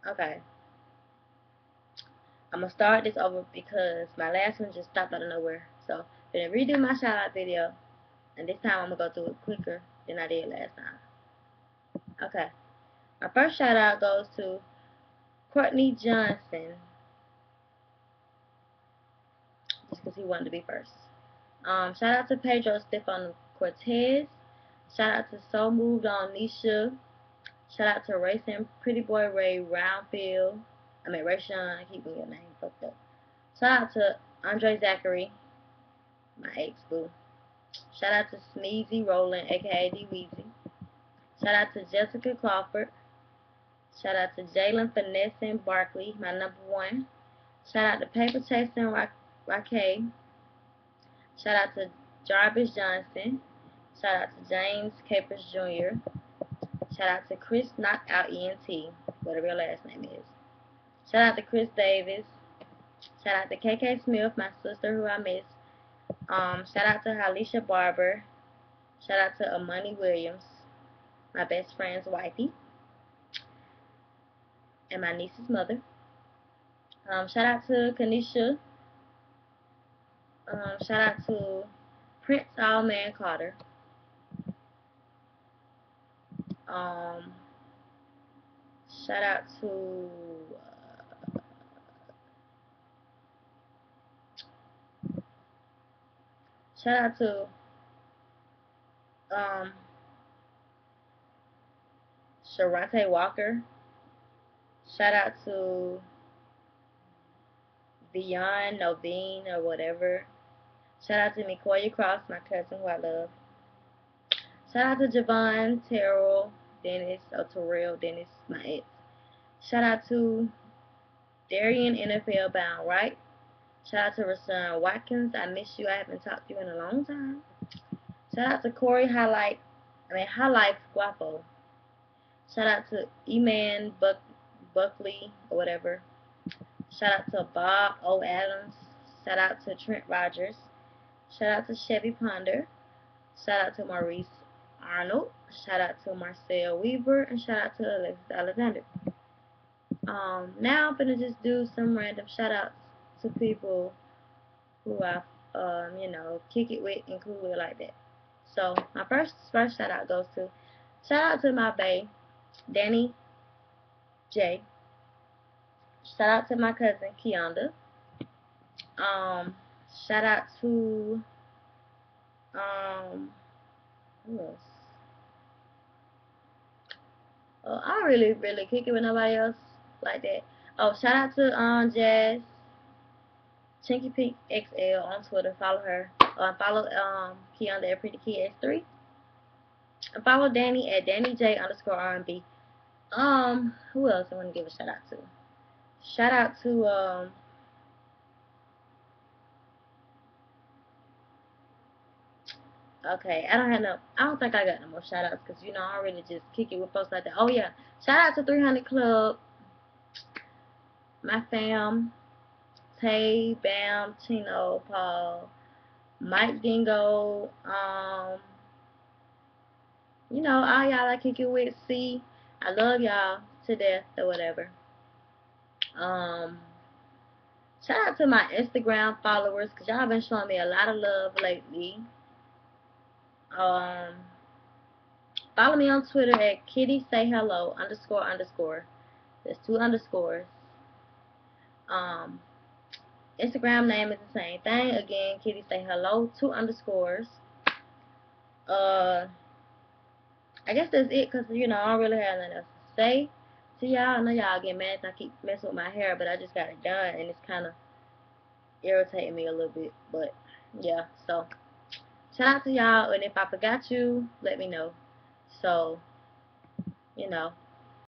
Okay. I'm gonna start this over because my last one just stopped out of nowhere. So I'm gonna redo my shout out video, and this time I'm gonna go through it quicker than I did last time. Okay. My first shout out goes to Courtney Johnson, just because he wanted to be first. Shout out to Pedro Stefano Cortez. Shout out to So Moved on Nisha. Shout out to Racing Pretty Boy Ray Roundfield. Ray Sean, I keep getting your name fucked up. Shout out to Andre Zachary, my ex boo. Shout out to Sneezy Roland, aka D Weezy. Shout out to Jessica Crawford. Shout out to Jalen Finesse Barkley, my number one. Shout out to Paper Chasing Raquel. Shout out to Jarvis Johnson. Shout out to James Capers Jr. Shout out to Chris Knockout ENT, whatever your last name is. Shout out to Chris Davis. Shout out to KK Smith, my sister who I miss. Shout out to Halisha Barber. Shout out to Amani Williams, my best friend's wifey, and my niece's mother. Shout out to Kanisha. Shout out to Prince Allman Carter. Shout out to shout out to Sharante Walker. Shout out to Beyond Novine or whatever. Shout out to Mikoya Cross, my cousin who I love. Shout out to Javon Terrell Dennis, or Terrell Dennis, my ex. Shout out to Darian NFL Bound, right? Shout out to Rashawn Watkins. I miss you. I haven't talked to you in a long time. Shout out to Corey Highlife Guapo. Shout out to Eman Buckley or whatever. Shout out to Bob O. Adams. Shout out to Trent Rogers. Shout out to Chevy Ponder. Shout out to Maurice Arnold. Shout out to Marcel Weaver. And shout out to Alexis Alexander. Now I'm gonna just do some random shout outs to people who I kick it with and cool with like that. So my first shout out goes to shout out to my bae, Danny J. Shout out to my cousin Keonda. Shout out to who else? I don't really kick it with nobody else like that. Oh, shout out to Jazz Chinky Pink XL on Twitter. Follow her. Follow Keonda at Pretty Kid X3. And follow Danny at DannyJ_R&B. Who else I want to give a shout out to? Shout out to okay, I don't think I got no more shout outs because I don't really just kick it with folks like that. Oh yeah, shout out to 300 Club, my fam, Tay, Bam, Tino, Paul, Mike Dingo, all y'all I kick it with. See, I love y'all to death or whatever. Shout out to my Instagram followers because y'all been showing me a lot of love lately. Follow me on Twitter at KittySayHello__. There's 2 underscores. Instagram name is the same thing. Again, Kitty Say Hello, 2 underscores. I guess that's it because, I don't really have nothing else to say to y'all. I know y'all get mad if I keep messing with my hair, but I just got it done and it's kind of irritating me a little bit. But, yeah, so shout out to y'all. And if I forgot you, let me know. So,